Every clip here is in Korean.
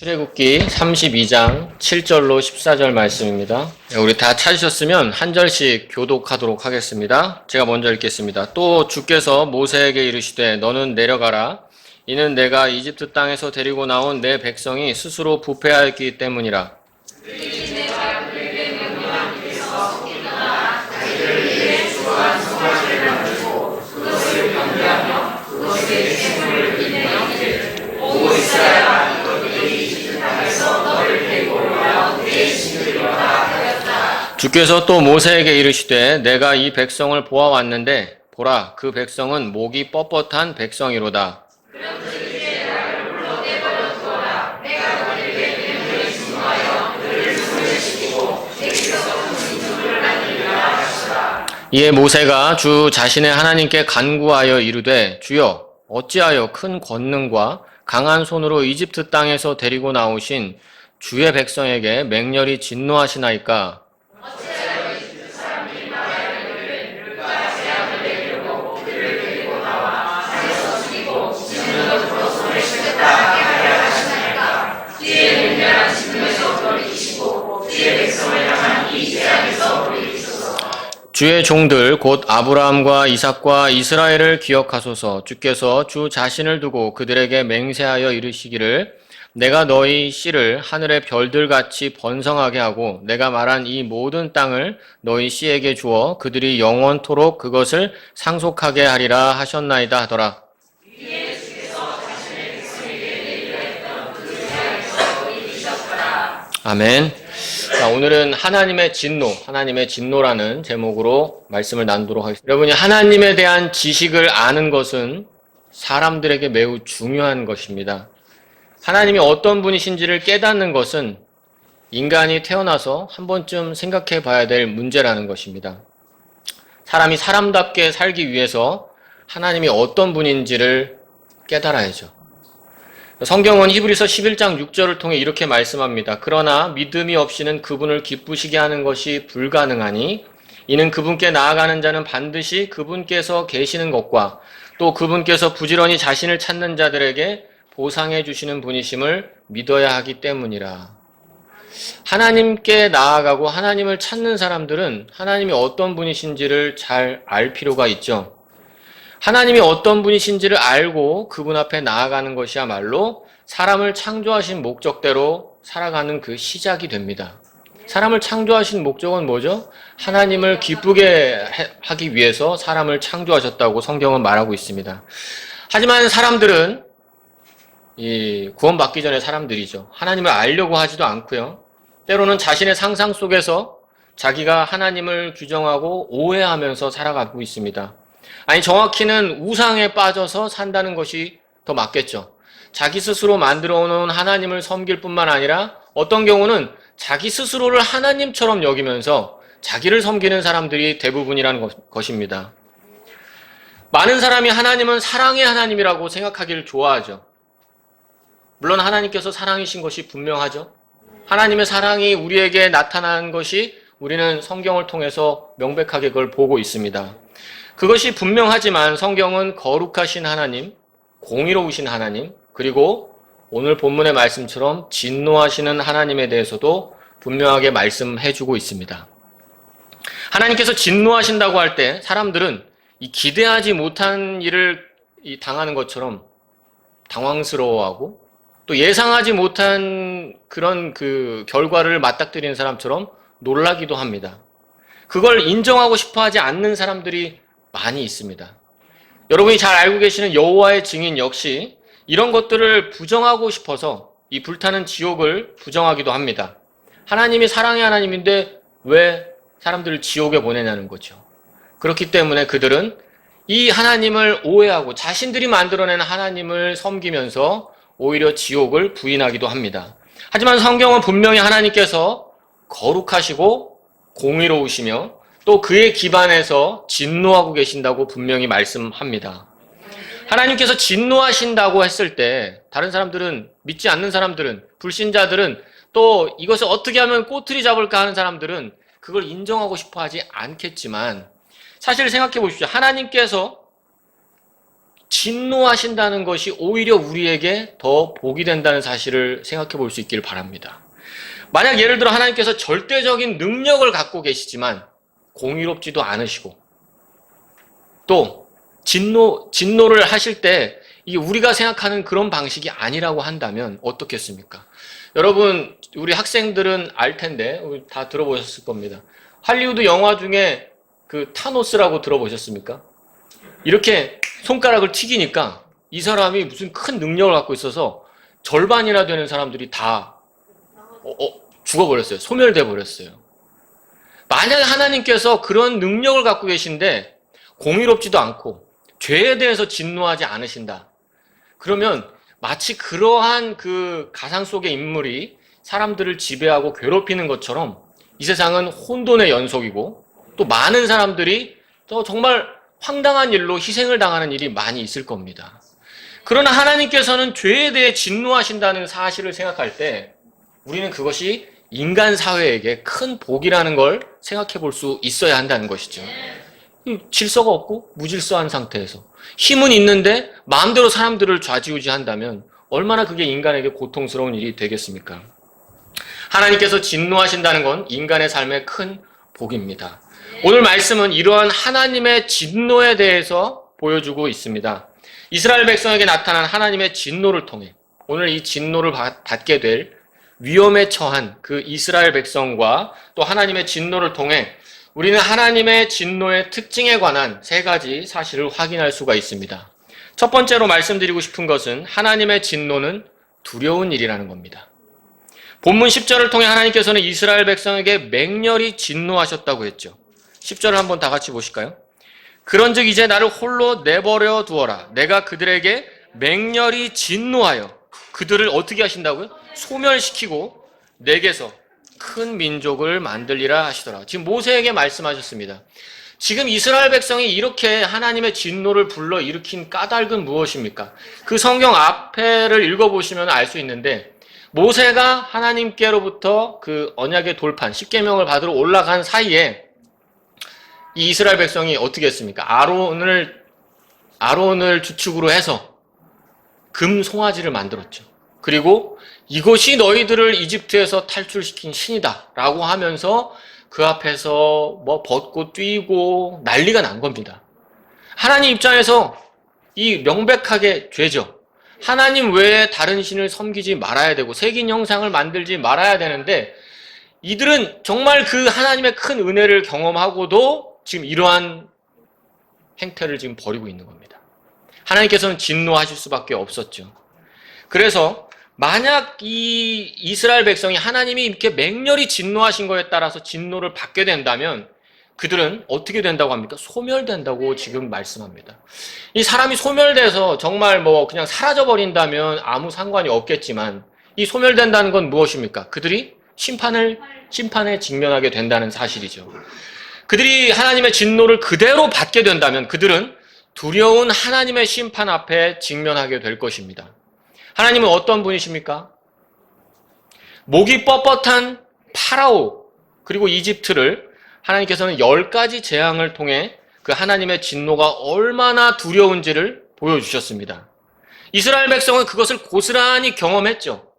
출애굽기 32장 7절로 14절 말씀입니다. 우리 다 찾으셨으면 한 절씩 교독하도록 하겠습니다. 제가 먼저 읽겠습니다. 또 주께서 모세에게 이르시되 너는 내려가라. 이는 내가 이집트 땅에서 데리고 나온 내 백성이 스스로 부패하였기 때문이라. 주께서 또 모세에게 이르시되 내가 이 백성을 보아왔는데 보라 그 백성은 목이 뻣뻣한 백성이로다. 이에 모세가 주 자신의 하나님께 간구하여 이르되 주여 어찌하여 큰 권능과 강한 손으로 이집트 땅에서 데리고 나오신 주의 백성에게 맹렬히 진노하시나이까. 주의 종들 곧 아브라함과 이삭과 이스라엘을 기억하소서. 주께서 주 자신을 두고 그들에게 맹세하여 이르시기를 내가 너희 씨를 하늘의 별들같이 번성하게 하고 내가 말한 이 모든 땅을 너희 씨에게 주어 그들이 영원토록 그것을 상속하게 하리라 하셨나이다 하더라. 아멘. 자, 오늘은 하나님의 진노라는 제목으로 말씀을 나누도록 하겠습니다. 여러분이 하나님에 대한 지식을 아는 것은 사람들에게 매우 중요한 것입니다. 하나님이 어떤 분이신지를 깨닫는 것은 인간이 태어나서 한 번쯤 생각해 봐야 될 문제라는 것입니다. 사람이 사람답게 살기 위해서 하나님이 어떤 분인지를 깨달아야죠. 성경은 히브리서 11장 6절을 통해 이렇게 말씀합니다. 그러나 믿음이 없이는 그분을 기쁘시게 하는 것이 불가능하니 이는 그분께 나아가는 자는 반드시 그분께서 계시는 것과 또 그분께서 부지런히 자신을 찾는 자들에게 보상해 주시는 분이심을 믿어야 하기 때문이라. 하나님께 나아가고 하나님을 찾는 사람들은 하나님이 어떤 분이신지를 잘 알 필요가 있죠. 하나님이 어떤 분이신지를 알고 그분 앞에 나아가는 것이야말로 사람을 창조하신 목적대로 살아가는 그 시작이 됩니다. 사람을 창조하신 목적은 뭐죠? 하나님을 기쁘게 하기 위해서 사람을 창조하셨다고 성경은 말하고 있습니다. 하지만 사람들은 구원받기 전에 사람들이죠. 하나님을 알려고 하지도 않고요. 때로는 자신의 상상 속에서 자기가 하나님을 규정하고 오해하면서 살아가고 있습니다. 아니 정확히는 우상에 빠져서 산다는 것이 더 맞겠죠. 자기 스스로 만들어 놓은 하나님을 섬길 뿐만 아니라 어떤 경우는 자기 스스로를 하나님처럼 여기면서 자기를 섬기는 사람들이 대부분이라는 것입니다. 많은 사람이 하나님은 사랑의 하나님이라고 생각하기를 좋아하죠. 물론 하나님께서 사랑이신 것이 분명하죠. 하나님의 사랑이 우리에게 나타난 것이 우리는 성경을 통해서 명백하게 그걸 보고 있습니다. 그것이 분명하지만 성경은 거룩하신 하나님, 공의로우신 하나님, 그리고 오늘 본문의 말씀처럼 진노하시는 하나님에 대해서도 분명하게 말씀해주고 있습니다. 하나님께서 진노하신다고 할 때 사람들은 이 기대하지 못한 일을 당하는 것처럼 당황스러워하고 또 예상하지 못한 그런 그 결과를 맞닥뜨리는 사람처럼 놀라기도 합니다. 그걸 인정하고 싶어 하지 않는 사람들이 많이 있습니다. 여러분이 잘 알고 계시는 여호와의 증인 역시 이런 것들을 부정하고 싶어서 이 불타는 지옥을 부정하기도 합니다. 하나님이 사랑의 하나님인데 왜 사람들을 지옥에 보내냐는 거죠. 그렇기 때문에 그들은 이 하나님을 오해하고 자신들이 만들어낸 하나님을 섬기면서 오히려 지옥을 부인하기도 합니다. 하지만 성경은 분명히 하나님께서 거룩하시고 공의로우시며 또 그에 기반해서 진노하고 계신다고 분명히 말씀합니다. 하나님께서 진노하신다고 했을 때 다른 사람들은, 믿지 않는 사람들은, 불신자들은 또 이것을 어떻게 하면 꼬투리 잡을까 하는 사람들은 그걸 인정하고 싶어 하지 않겠지만 사실 생각해 보십시오. 하나님께서 진노하신다는 것이 오히려 우리에게 더 복이 된다는 사실을 생각해 볼 수 있기를 바랍니다. 만약 예를 들어 하나님께서 절대적인 능력을 갖고 계시지만 공의롭지도 않으시고 또 진노를 하실 때 이게 우리가 생각하는 그런 방식이 아니라고 한다면 어떻겠습니까? 여러분, 우리 학생들은 알 텐데 다 들어보셨을 겁니다. 할리우드 영화 중에 그 타노스라고 들어보셨습니까? 이렇게 손가락을 튀기니까 이 사람이 무슨 큰 능력을 갖고 있어서 절반이나 되는 사람들이 다 죽어버렸어요. 소멸돼 버렸어요. 만약 하나님께서 그런 능력을 갖고 계신데 공의롭지도 않고 죄에 대해서 진노하지 않으신다. 그러면 마치 그러한 그 가상 속의 인물이 사람들을 지배하고 괴롭히는 것처럼 이 세상은 혼돈의 연속이고 또 많은 사람들이 또 정말 황당한 일로 희생을 당하는 일이 많이 있을 겁니다. 그러나 하나님께서는 죄에 대해 진노하신다는 사실을 생각할 때 우리는 그것이 인간 사회에게 큰 복이라는 걸 생각해 볼 수 있어야 한다는 것이죠. 질서가 없고 무질서한 상태에서 힘은 있는데 마음대로 사람들을 좌지우지한다면 얼마나 그게 인간에게 고통스러운 일이 되겠습니까? 하나님께서 진노하신다는 건 인간의 삶의 큰 복입니다. 오늘 말씀은 이러한 하나님의 진노에 대해서 보여주고 있습니다. 이스라엘 백성에게 나타난 하나님의 진노를 통해 오늘 이 진노를 받게 될 위험에 처한 그 이스라엘 백성과 또 하나님의 진노를 통해 우리는 하나님의 진노의 특징에 관한 세 가지 사실을 확인할 수가 있습니다. 첫 번째로 말씀드리고 싶은 것은 하나님의 진노는 두려운 일이라는 겁니다. 본문 10절을 통해 하나님께서는 이스라엘 백성에게 맹렬히 진노하셨다고 했죠. 10절을 한번 다 같이 보실까요? 그런즉 이제 나를 홀로 내버려 두어라. 내가 그들에게 맹렬히 진노하여 그들을 어떻게 하신다고요? 소멸시키고 내게서 큰 민족을 만들리라 하시더라. 지금 모세에게 말씀하셨습니다. 지금 이스라엘 백성이 이렇게 하나님의 진노를 불러 일으킨 까닭은 무엇입니까? 그 성경 앞에를 읽어보시면 알 수 있는데 모세가 하나님께로부터 그 언약의 돌판, 십계명을 받으러 올라간 사이에 이 이스라엘 백성이 어떻게 했습니까? 아론을 주축으로 해서 금 송아지를 만들었죠. 그리고 이것이 너희들을 이집트에서 탈출시킨 신이다 라고 하면서 그 앞에서 뭐 벗고 뛰고 난리가 난 겁니다. 하나님 입장에서 이 명백하게 죄죠. 하나님 외에 다른 신을 섬기지 말아야 되고 새긴 형상을 만들지 말아야 되는데 이들은 정말 그 하나님의 큰 은혜를 경험하고도 지금 이러한 행태를 지금 벌이고 있는 겁니다. 하나님께서는 진노하실 수밖에 없었죠. 그래서 만약 이 이스라엘 백성이 하나님이 이렇게 맹렬히 진노하신 거에 따라서 진노를 받게 된다면 그들은 어떻게 된다고 합니까? 소멸된다고 지금 말씀합니다. 이 사람이 소멸돼서 정말 뭐 그냥 사라져버린다면 아무 상관이 없겠지만 이 소멸된다는 건 무엇입니까? 그들이 심판에 직면하게 된다는 사실이죠. 그들이 하나님의 진노를 그대로 받게 된다면 그들은 두려운 하나님의 심판 앞에 직면하게 될 것입니다. 하나님은 어떤 분이십니까? 목이 뻣뻣한 파라오 그리고 이집트를 하나님께서는 10가지 재앙을 통해 그 하나님의 진노가 얼마나 두려운지를 보여주셨습니다. 이스라엘 백성은 그것을 고스란히 경험했죠.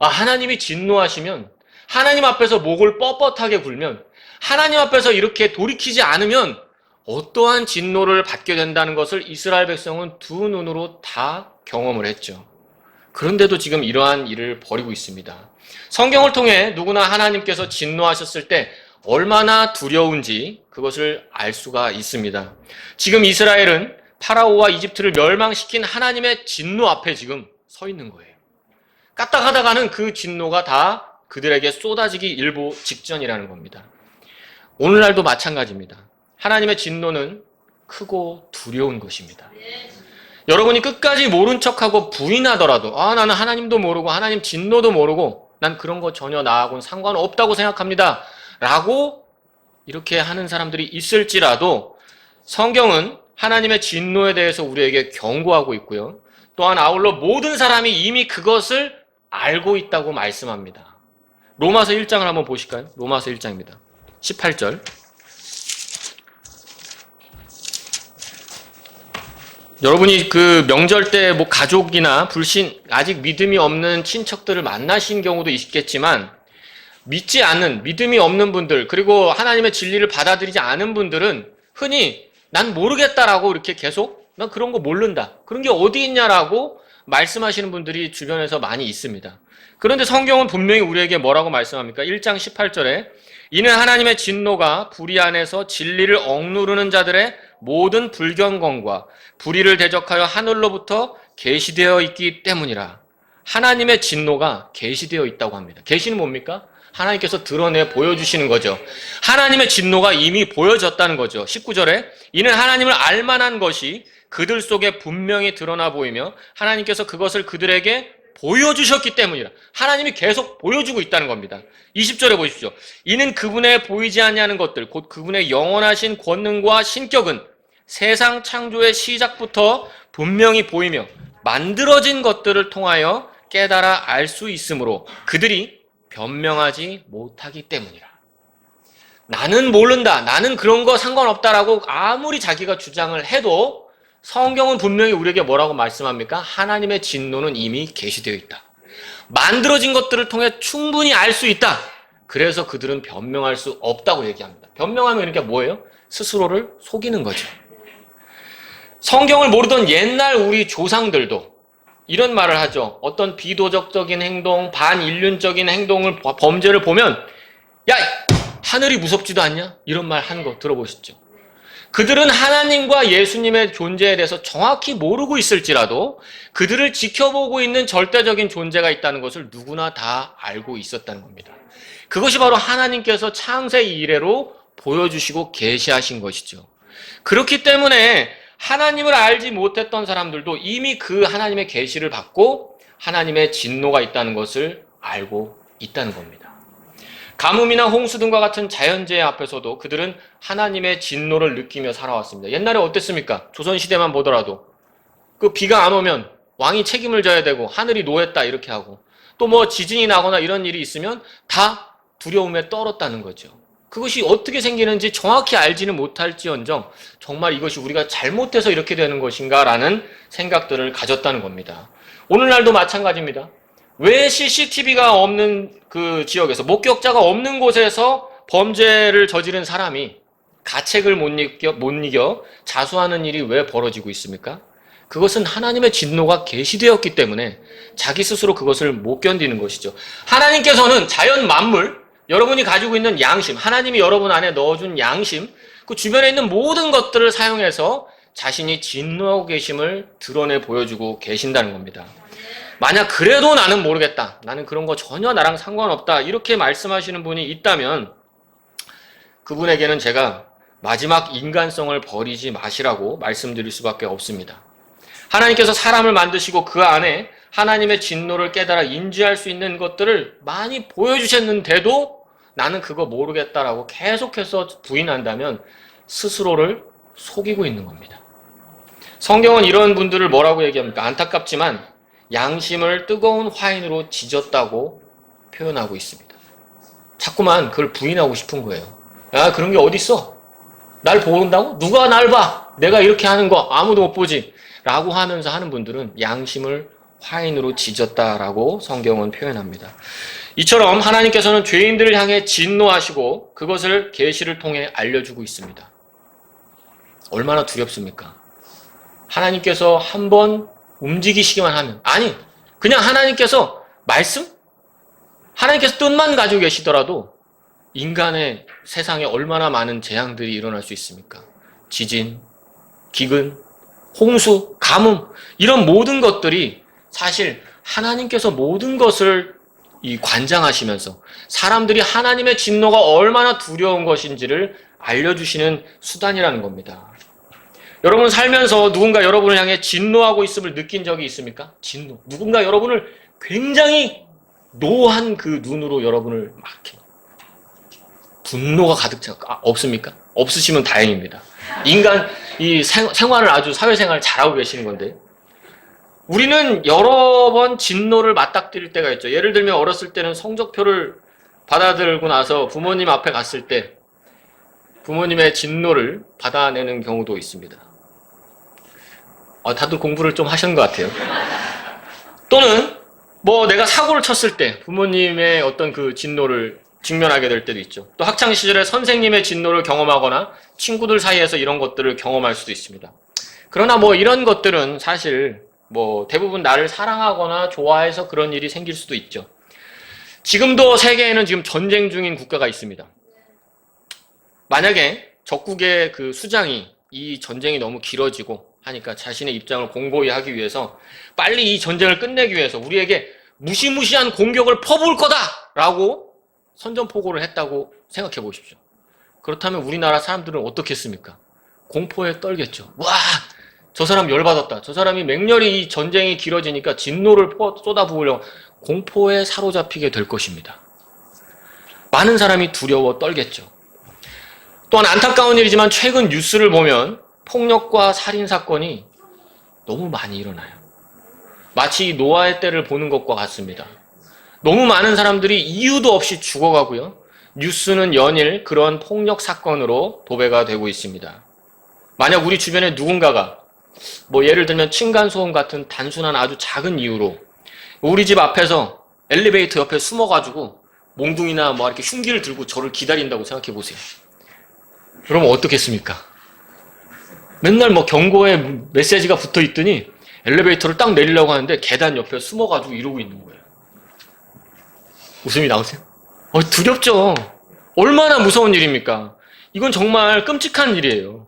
하나님이 진노하시면 하나님 앞에서 목을 뻣뻣하게 굴면 하나님 앞에서 이렇게 돌이키지 않으면 어떠한 진노를 받게 된다는 것을 이스라엘 백성은 두 눈으로 다 경험을 했죠. 그런데도 지금 이러한 일을 벌이고 있습니다. 성경을 통해 누구나 하나님께서 진노하셨을 때 얼마나 두려운지 그것을 알 수가 있습니다. 지금 이스라엘은 파라오와 이집트를 멸망시킨 하나님의 진노 앞에 지금 서 있는 거예요. 까딱하다가는 그 진노가 다 그들에게 쏟아지기 일보 직전이라는 겁니다. 오늘날도 마찬가지입니다. 하나님의 진노는 크고 두려운 것입니다. 여러분이 끝까지 모른 척하고 부인하더라도 나는 하나님도 모르고 하나님 진노도 모르고 난 그런 거 전혀 나하고는 상관없다고 생각합니다 라고 이렇게 하는 사람들이 있을지라도 성경은 하나님의 진노에 대해서 우리에게 경고하고 있고요. 또한 아울러 모든 사람이 이미 그것을 알고 있다고 말씀합니다. 로마서 1장을 한번 보실까요? 로마서 1장입니다. 18절. 여러분이 그 명절 때 뭐 가족이나 불신, 아직 믿음이 없는 친척들을 만나신 경우도 있겠지만, 믿지 않는, 믿음이 없는 분들, 그리고 하나님의 진리를 받아들이지 않은 분들은 흔히 난 모르겠다라고 이렇게 계속 난 그런 거 모른다. 그런 게 어디 있냐라고 말씀하시는 분들이 주변에서 많이 있습니다. 그런데 성경은 분명히 우리에게 뭐라고 말씀합니까? 1장 18절에 이는 하나님의 진노가 불의 안에서 진리를 억누르는 자들의 모든 불경건과 불의를 대적하여 하늘로부터 계시되어 있기 때문이라. 하나님의 진노가 계시되어 있다고 합니다. 계시는 뭡니까? 하나님께서 드러내 보여주시는 거죠. 하나님의 진노가 이미 보여졌다는 거죠. 19절에 이는 하나님을 알만한 것이 그들 속에 분명히 드러나 보이며 하나님께서 그것을 그들에게 보여주셨기 때문이라. 하나님이 계속 보여주고 있다는 겁니다. 20절에 보십시오. 이는 그분의 보이지 아니하는 것들 곧 그분의 영원하신 권능과 신격은 세상 창조의 시작부터 분명히 보이며 만들어진 것들을 통하여 깨달아 알 수 있으므로 그들이 변명하지 못하기 때문이라. 나는 모른다. 나는 그런 거 상관없다라고 아무리 자기가 주장을 해도 성경은 분명히 우리에게 뭐라고 말씀합니까? 하나님의 진노는 이미 계시되어 있다. 만들어진 것들을 통해 충분히 알 수 있다. 그래서 그들은 변명할 수 없다고 얘기합니다. 변명하면 그러니까 뭐예요? 스스로를 속이는 거죠. 성경을 모르던 옛날 우리 조상들도 이런 말을 하죠. 어떤 비도덕적인 행동, 반인륜적인 행동을, 범죄를 보면 야! 하늘이 무섭지도 않냐? 이런 말 하는 거 들어보셨죠? 그들은 하나님과 예수님의 존재에 대해서 정확히 모르고 있을지라도 그들을 지켜보고 있는 절대적인 존재가 있다는 것을 누구나 다 알고 있었다는 겁니다. 그것이 바로 하나님께서 창세 이래로 보여주시고 계시하신 것이죠. 그렇기 때문에 하나님을 알지 못했던 사람들도 이미 그 하나님의 계시를 받고 하나님의 진노가 있다는 것을 알고 있다는 겁니다. 가뭄이나 홍수 등과 같은 자연재해 앞에서도 그들은 하나님의 진노를 느끼며 살아왔습니다. 옛날에 어땠습니까? 조선시대만 보더라도 그 비가 안 오면 왕이 책임을 져야 되고 하늘이 노했다 이렇게 하고 또 뭐 지진이 나거나 이런 일이 있으면 다 두려움에 떨었다는 거죠. 그것이 어떻게 생기는지 정확히 알지는 못할지언정 정말 이것이 우리가 잘못해서 이렇게 되는 것인가라는 생각들을 가졌다는 겁니다. 오늘날도 마찬가지입니다. 왜 CCTV가 없는 그 지역에서 목격자가 없는 곳에서 범죄를 저지른 사람이 가책을 못 이겨 자수하는 일이 왜 벌어지고 있습니까? 그것은 하나님의 진노가 계시되었기 때문에 자기 스스로 그것을 못 견디는 것이죠. 하나님께서는 자연 만물, 여러분이 가지고 있는 양심, 하나님이 여러분 안에 넣어준 양심, 그 주변에 있는 모든 것들을 사용해서 자신이 진노하고 계심을 드러내 보여주고 계신다는 겁니다. 만약 그래도 나는 모르겠다. 나는 그런 거 전혀 나랑 상관없다. 이렇게 말씀하시는 분이 있다면 그분에게는 제가 마지막 인간성을 버리지 마시라고 말씀드릴 수밖에 없습니다. 하나님께서 사람을 만드시고 그 안에 하나님의 진노를 깨달아 인지할 수 있는 것들을 많이 보여주셨는데도 나는 그거 모르겠다라고 계속해서 부인한다면 스스로를 속이고 있는 겁니다. 성경은 이런 분들을 뭐라고 얘기합니까? 안타깝지만 양심을 뜨거운 화인으로 지졌다고 표현하고 있습니다. 자꾸만 그걸 부인하고 싶은 거예요. 야, 그런 게 어딨어? 날 보는다고? 누가 날 봐? 내가 이렇게 하는 거 아무도 못 보지? 라고 하면서 하는 분들은 양심을 화인으로 지졌다라고 성경은 표현합니다. 이처럼 하나님께서는 죄인들을 향해 진노하시고 그것을 계시를 통해 알려주고 있습니다. 얼마나 두렵습니까? 하나님께서 한번 움직이시기만 하면, 아니 그냥 하나님께서 말씀? 하나님께서 뜻만 가지고 계시더라도 인간의 세상에 얼마나 많은 재앙들이 일어날 수 있습니까? 지진, 기근, 홍수, 가뭄 이런 모든 것들이 사실 하나님께서 모든 것을 관장하시면서 사람들이 하나님의 진노가 얼마나 두려운 것인지를 알려주시는 수단이라는 겁니다. 여러분 살면서 누군가 여러분을 향해 진노하고 있음을 느낀 적이 있습니까? 진노. 누군가 여러분을 굉장히 노한 그 눈으로 여러분을 막 이렇게 분노가 가득 차 없습니까? 없으시면 다행입니다. 인간 이 생활을 아주 사회생활을 잘하고 계시는 건데 우리는 여러 번 진노를 맞닥뜨릴 때가 있죠. 예를 들면 어렸을 때는 성적표를 받아들고 나서 부모님 앞에 갔을 때 부모님의 진노를 받아내는 경우도 있습니다. 다들 공부를 좀 하시는 것 같아요. 또는 뭐 내가 사고를 쳤을 때 부모님의 어떤 그 진노를 직면하게 될 때도 있죠. 또 학창 시절에 선생님의 진노를 경험하거나 친구들 사이에서 이런 것들을 경험할 수도 있습니다. 그러나 뭐 이런 것들은 사실 뭐 대부분 나를 사랑하거나 좋아해서 그런 일이 생길 수도 있죠. 지금도 세계에는 지금 전쟁 중인 국가가 있습니다. 만약에 적국의 그 수장이 이 전쟁이 너무 길어지고 하니까 자신의 입장을 공고히 하기 위해서 빨리 이 전쟁을 끝내기 위해서 우리에게 무시무시한 공격을 퍼부을 거다라고 선전포고를 했다고 생각해 보십시오. 그렇다면 우리나라 사람들은 어떻겠습니까? 공포에 떨겠죠. 와, 저 사람 열받았다. 저 사람이 맹렬히 이 전쟁이 길어지니까 진노를 쏟아부으려고 공포에 사로잡히게 될 것입니다. 많은 사람이 두려워 떨겠죠. 또한 안타까운 일이지만 최근 뉴스를 보면 폭력과 살인 사건이 너무 많이 일어나요. 마치 노아의 때를 보는 것과 같습니다. 너무 많은 사람들이 이유도 없이 죽어가고요. 뉴스는 연일 그런 폭력 사건으로 도배가 되고 있습니다. 만약 우리 주변에 누군가가 뭐 예를 들면 층간소음 같은 단순한 아주 작은 이유로 우리 집 앞에서 엘리베이터 옆에 숨어가지고 몽둥이나 뭐 이렇게 흉기를 들고 저를 기다린다고 생각해 보세요. 그러면 어떻겠습니까? 맨날 뭐 경고의 메시지가 붙어 있더니 엘리베이터를 딱 내리려고 하는데 계단 옆에 숨어가지고 이러고 있는 거예요. 웃음이 나오세요? 두렵죠. 얼마나 무서운 일입니까? 이건 정말 끔찍한 일이에요.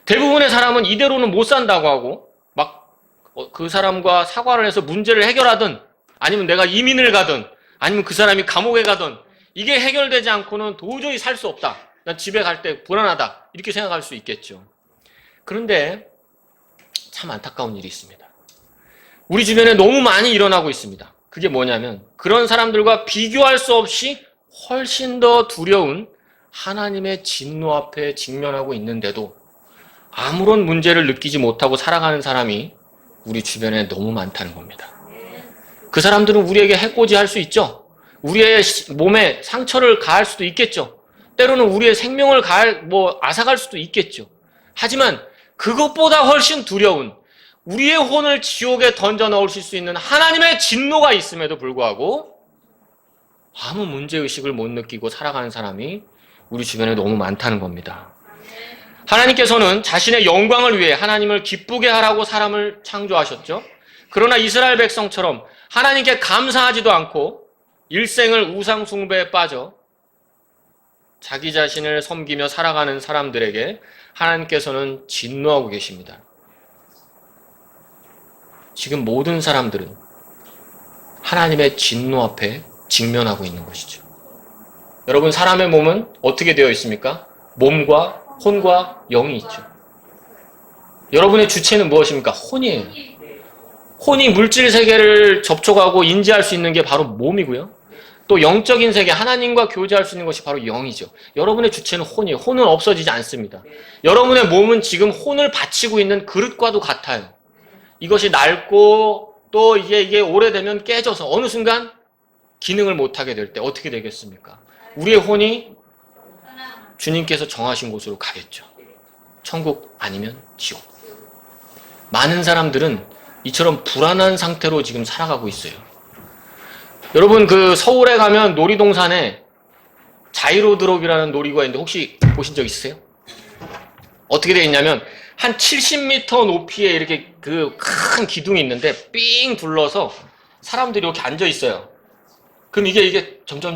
대부분의 사람은 이대로는 못 산다고 하고 막 그 사람과 사과를 해서 문제를 해결하든 아니면 내가 이민을 가든 아니면 그 사람이 감옥에 가든 이게 해결되지 않고는 도저히 살 수 없다. 난 집에 갈 때 불안하다. 이렇게 생각할 수 있겠죠. 그런데 참 안타까운 일이 있습니다. 우리 주변에 너무 많이 일어나고 있습니다. 그게 뭐냐면 그런 사람들과 비교할 수 없이 훨씬 더 두려운 하나님의 진노 앞에 직면하고 있는데도 아무런 문제를 느끼지 못하고 살아가는 사람이 우리 주변에 너무 많다는 겁니다. 그 사람들은 우리에게 해코지할 수 있죠. 우리의 몸에 상처를 가할 수도 있겠죠. 때로는 우리의 생명을 앗아갈 수도 있겠죠. 하지만 그것보다 훨씬 두려운 우리의 혼을 지옥에 던져 넣으실 수 있는 하나님의 진노가 있음에도 불구하고 아무 문제의식을 못 느끼고 살아가는 사람이 우리 주변에 너무 많다는 겁니다. 하나님께서는 자신의 영광을 위해 하나님을 기쁘게 하라고 사람을 창조하셨죠. 그러나 이스라엘 백성처럼 하나님께 감사하지도 않고 일생을 우상 숭배에 빠져 자기 자신을 섬기며 살아가는 사람들에게 하나님께서는 진노하고 계십니다. 지금 모든 사람들은 하나님의 진노 앞에 직면하고 있는 것이죠. 여러분, 사람의 몸은 어떻게 되어 있습니까? 몸과 혼과 영이 있죠. 여러분의 주체는 무엇입니까? 혼이에요. 혼이 물질 세계를 접촉하고 인지할 수 있는 게 바로 몸이고요. 또 영적인 세계, 하나님과 교제할 수 있는 것이 바로 영이죠. 여러분의 주체는 혼이에요. 혼은 없어지지 않습니다. 여러분의 몸은 지금 혼을 바치고 있는 그릇과도 같아요. 이것이 낡고 또 이게 오래되면 깨져서 어느 순간 기능을 못하게 될 때 어떻게 되겠습니까? 우리의 혼이 주님께서 정하신 곳으로 가겠죠. 천국 아니면 지옥. 많은 사람들은 이처럼 불안한 상태로 지금 살아가고 있어요. 여러분, 그 서울에 가면 놀이동산에 자이로드롭이라는 놀이가 있는데 혹시 보신 적 있으세요? 어떻게 되어 있냐면 한 70m 높이에 이렇게 그 큰 기둥이 있는데 삥 둘러서 사람들이 이렇게 앉아 있어요. 그럼 이게 점점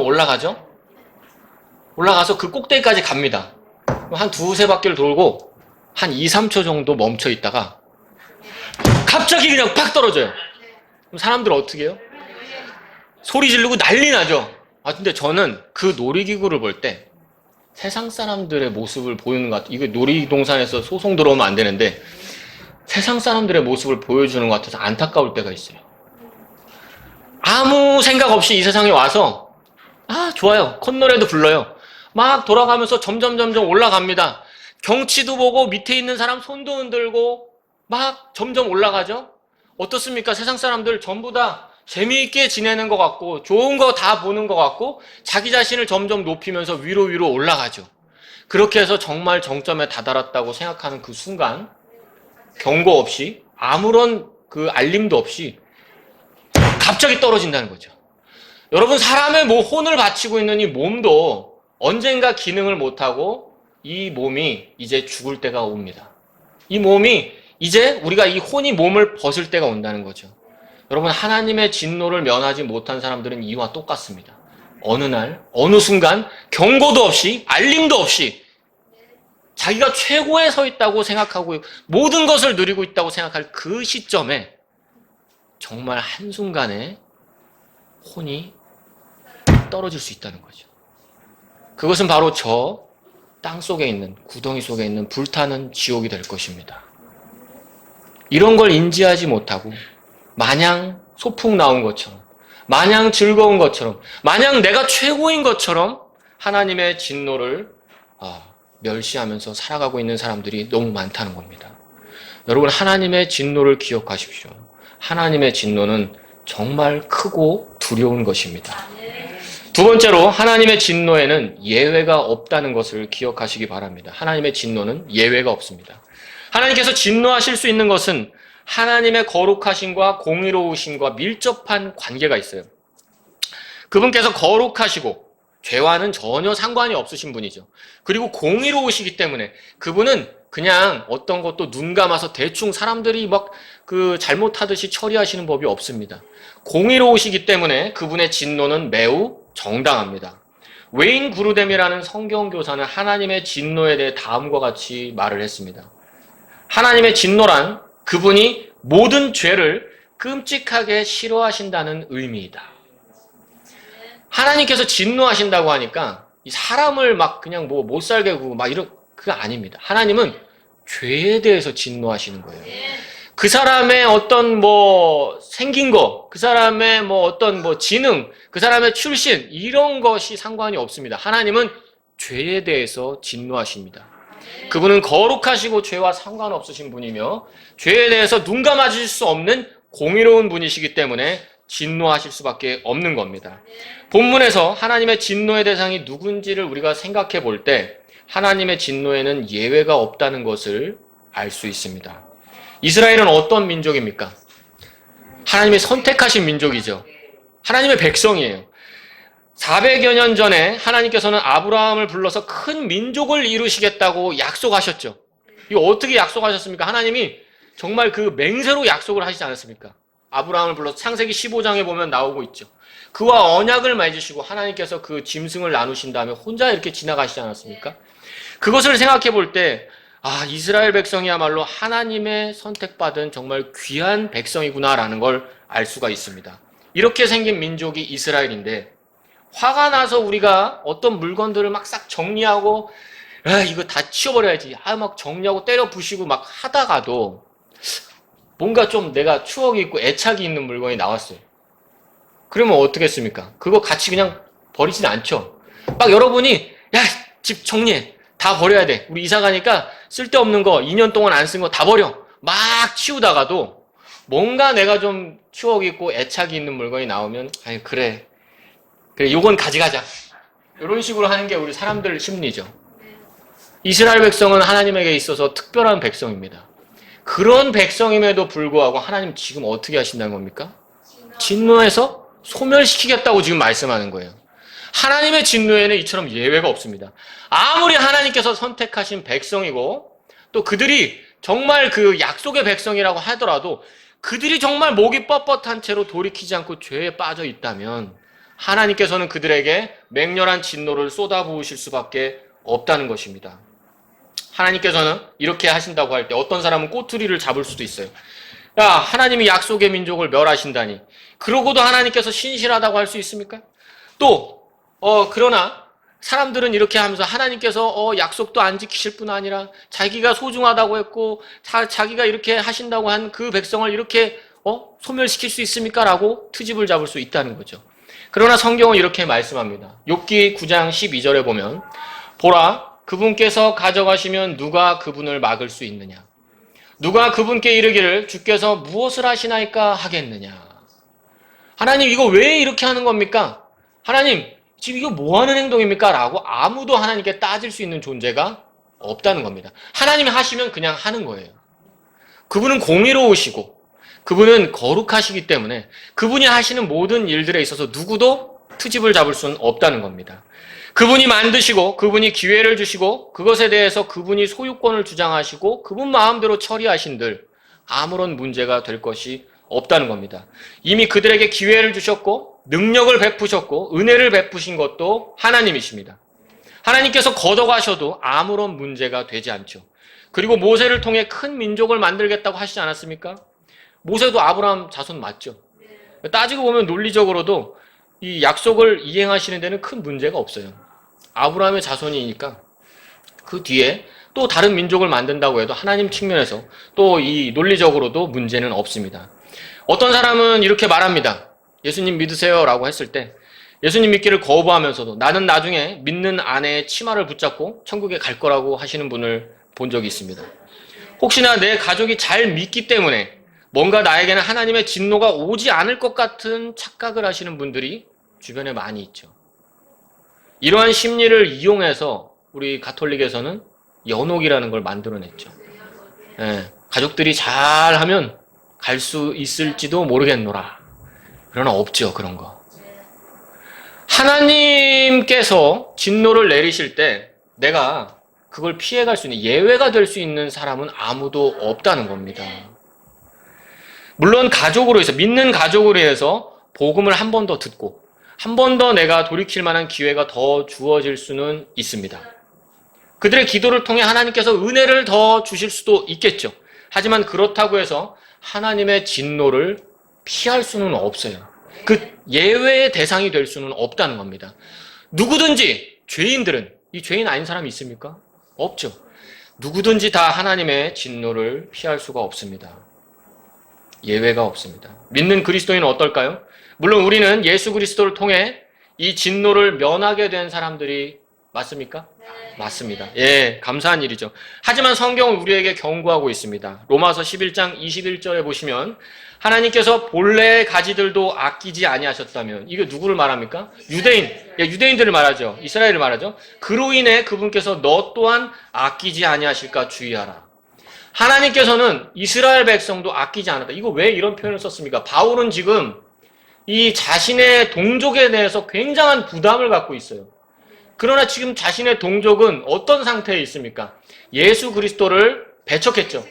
올라가죠? 올라가서 그 꼭대기까지 갑니다. 한 두세 바퀴를 돌고 한 2, 3초 정도 멈춰 있다가 갑자기 그냥 팍 떨어져요. 그럼 사람들 어떻게 해요? 소리 지르고 난리 나죠? 근데 저는 그 놀이기구를 볼 때 세상 사람들의 모습을 보이는 것 같아요. 이거 놀이동산에서 소송 들어오면 안 되는데 세상 사람들의 모습을 보여주는 것 같아서 안타까울 때가 있어요. 아무 생각 없이 이 세상에 와서 좋아요. 콧노래도 불러요. 막 돌아가면서 점점 올라갑니다. 경치도 보고 밑에 있는 사람 손도 흔들고 막 점점 올라가죠. 어떻습니까? 세상 사람들 전부 다 재미있게 지내는 것 같고 좋은 거 다 보는 것 같고 자기 자신을 점점 높이면서 위로 올라가죠. 그렇게 해서 정말 정점에 다다랐다고 생각하는 그 순간 경고 없이, 아무런 그 알림도 없이 갑자기 떨어진다는 거죠. 여러분, 사람의 혼을 바치고 있는 이 몸도 언젠가 기능을 못하고 이 몸이 이제 죽을 때가 옵니다. 이 몸이 이제 우리가 이 혼이 몸을 벗을 때가 온다는 거죠. 여러분, 하나님의 진노를 면하지 못한 사람들은 이와 똑같습니다. 어느 날, 어느 순간 경고도 없이, 알림도 없이 자기가 최고에 서 있다고 생각하고 모든 것을 누리고 있다고 생각할 그 시점에 정말 한순간에 혼이 떨어질 수 있다는 거죠. 그것은 바로 저 땅 속에 있는, 구덩이 속에 있는 불타는 지옥이 될 것입니다. 이런 걸 인지하지 못하고 마냥 소풍 나온 것처럼, 마냥 즐거운 것처럼, 마냥 내가 최고인 것처럼 하나님의 진노를 멸시하면서 살아가고 있는 사람들이 너무 많다는 겁니다. 여러분, 하나님의 진노를 기억하십시오. 하나님의 진노는 정말 크고 두려운 것입니다. 두 번째로, 하나님의 진노에는 예외가 없다는 것을 기억하시기 바랍니다. 하나님의 진노는 예외가 없습니다. 하나님께서 진노하실 수 있는 것은 하나님의 거룩하심과 공의로우심과 밀접한 관계가 있어요. 그분께서 거룩하시고 죄와는 전혀 상관이 없으신 분이죠. 그리고 공의로우시기 때문에 그분은 그냥 어떤 것도 눈 감아서 대충 사람들이 막 잘못하듯이 처리하시는 법이 없습니다. 공의로우시기 때문에 그분의 진노는 매우 정당합니다. 웨인 구르뎀이라는 성경교사는 하나님의 진노에 대해 다음과 같이 말을 했습니다. 하나님의 진노란 그분이 모든 죄를 끔찍하게 싫어하신다는 의미이다. 하나님께서 진노하신다고 하니까 이 사람을 막 그냥 못 살게 구고 막 그거 아닙니다. 하나님은 죄에 대해서 진노하시는 거예요. 그 사람의 어떤 생긴 거, 그 사람의 어떤 지능, 그 사람의 출신, 이런 것이 상관이 없습니다. 하나님은 죄에 대해서 진노하십니다. 그분은 거룩하시고 죄와 상관없으신 분이며 죄에 대해서 눈 감아주실 수 없는 공의로운 분이시기 때문에 진노하실 수밖에 없는 겁니다. 본문에서 하나님의 진노의 대상이 누군지를 우리가 생각해 볼 때 하나님의 진노에는 예외가 없다는 것을 알 수 있습니다. 이스라엘은 어떤 민족입니까? 하나님이 선택하신 민족이죠. 하나님의 백성이에요. 400여 년 전에 하나님께서는 아브라함을 불러서 큰 민족을 이루시겠다고 약속하셨죠. 이거 어떻게 약속하셨습니까? 하나님이 정말 그 맹세로 약속을 하시지 않았습니까? 아브라함을 불러서 창세기 15장에 보면 나오고 있죠. 그와 언약을 맺으시고 하나님께서 그 짐승을 나누신 다음에 혼자 이렇게 지나가시지 않았습니까? 그것을 생각해 볼 때 이스라엘 백성이야말로 하나님의 선택받은 정말 귀한 백성이구나라는 걸 알 수가 있습니다. 이렇게 생긴 민족이 이스라엘인데 화가 나서 우리가 어떤 물건들을 막 싹 정리하고 이거 다 치워버려야지 막 정리하고 때려 부시고 막 하다가도 뭔가 좀 내가 추억이 있고 애착이 있는 물건이 나왔어요. 그러면 어떻게 했습니까? 그거 같이 그냥 버리진 않죠. 막 여러분이 집 정리해. 다 버려야 돼. 우리 이사 가니까 쓸데없는 거 2년 동안 안 쓴 거 다 버려. 막 치우다가도 뭔가 내가 좀 추억이 있고 애착이 있는 물건이 나오면 그래 요건 가져가자. 이런 식으로 하는 게 우리 사람들 심리죠. 이스라엘 백성은 하나님에게 있어서 특별한 백성입니다. 그런 백성임에도 불구하고 하나님 지금 어떻게 하신다는 겁니까? 진노해서 소멸시키겠다고 지금 말씀하는 거예요. 하나님의 진노에는 이처럼 예외가 없습니다. 아무리 하나님께서 선택하신 백성이고 또 그들이 정말 그 약속의 백성이라고 하더라도 그들이 정말 목이 뻣뻣한 채로 돌이키지 않고 죄에 빠져 있다면 하나님께서는 그들에게 맹렬한 진노를 쏟아부으실 수밖에 없다는 것입니다. 하나님께서는 이렇게 하신다고 할 때 어떤 사람은 꼬투리를 잡을 수도 있어요. 하나님이 약속의 민족을 멸하신다니. 그러고도 하나님께서 신실하다고 할 수 있습니까? 또 그러나 사람들은 이렇게 하면서 하나님께서 약속도 안 지키실 뿐 아니라 자기가 소중하다고 했고 자기가 이렇게 하신다고 한 그 백성을 이렇게 소멸시킬 수 있습니까? 라고 트집을 잡을 수 있다는 거죠. 그러나 성경은 이렇게 말씀합니다. 욥기 9장 12절에 보면 보라 그분께서 가져가시면 누가 그분을 막을 수 있느냐? 누가 그분께 이르기를 주께서 무엇을 하시나이까 하겠느냐? 하나님 이거 왜 이렇게 하는 겁니까? 하나님 지금 이거 뭐 하는 행동입니까? 라고 아무도 하나님께 따질 수 있는 존재가 없다는 겁니다. 하나님이 하시면 그냥 하는 거예요. 그분은 공의로우시고 그분은 거룩하시기 때문에 그분이 하시는 모든 일들에 있어서 누구도 트집을 잡을 수는 없다는 겁니다. 그분이 만드시고 그분이 기회를 주시고 그것에 대해서 그분이 소유권을 주장하시고 그분 마음대로 처리하신들 아무런 문제가 될 것이 없다는 겁니다. 이미 그들에게 기회를 주셨고 능력을 베푸셨고 은혜를 베푸신 것도 하나님이십니다. 하나님께서 걷어가셔도 아무런 문제가 되지 않죠. 그리고 모세를 통해 큰 민족을 만들겠다고 하시지 않았습니까? 모세도 아브라함 자손 맞죠. 따지고 보면 논리적으로도 이 약속을 이행하시는 데는 큰 문제가 없어요. 아브라함의 자손이니까 그 뒤에 또 다른 민족을 만든다고 해도 하나님 측면에서 또 이 논리적으로도 문제는 없습니다. 어떤 사람은 이렇게 말합니다. 예수님 믿으세요 라고 했을 때 예수님 믿기를 거부하면서도 나는 나중에 믿는 아내의 치마를 붙잡고 천국에 갈 거라고 하시는 분을 본 적이 있습니다. 혹시나 내 가족이 잘 믿기 때문에 뭔가 나에게는 하나님의 진노가 오지 않을 것 같은 착각을 하시는 분들이 주변에 많이 있죠. 이러한 심리를 이용해서 우리 가톨릭에서는 연옥이라는 걸 만들어냈죠. 가족들이 잘하면 갈 수 있을지도 모르겠노라. 그러나 없죠, 그런 거. 하나님께서 진노를 내리실 때 내가 그걸 피해갈 수 있는 예외가 될 수 있는 사람은 아무도 없다는 겁니다. 물론 가족으로 해서 믿는 가족으로 해서 복음을 한 번 더 듣고 한 번 더 내가 돌이킬 만한 기회가 더 주어질 수는 있습니다. 그들의 기도를 통해 하나님께서 은혜를 더 주실 수도 있겠죠. 하지만 그렇다고 해서 하나님의 진노를 피할 수는 없어요. 그 예외의 대상이 될 수는 없다는 겁니다. 누구든지 죄인들은 이 죄인 아닌 사람이 있습니까? 없죠. 누구든지 다 하나님의 진노를 피할 수가 없습니다. 예외가 없습니다. 믿는 그리스도인은 어떨까요? 물론 우리는 예수 그리스도를 통해 이 진노를 면하게 된 사람들이 맞습니까? 네. 맞습니다. 예, 감사한 일이죠. 하지만 성경은 우리에게 경고하고 있습니다. 로마서 11장 21절에 보시면 하나님께서 본래의 가지들도 아끼지 아니하셨다면 이게 누구를 말합니까? 유대인, 예, 유대인들을 말하죠. 이스라엘을 말하죠. 그로 인해 그분께서 너 또한 아끼지 아니하실까 주의하라. 하나님께서는 이스라엘 백성도 아끼지 않았다. 이거 왜 이런 표현을 썼습니까? 바울은 지금 이 자신의 동족에 대해서 굉장한 부담을 갖고 있어요. 그러나 지금 자신의 동족은 어떤 상태에 있습니까? 예수 그리스도를 배척했죠.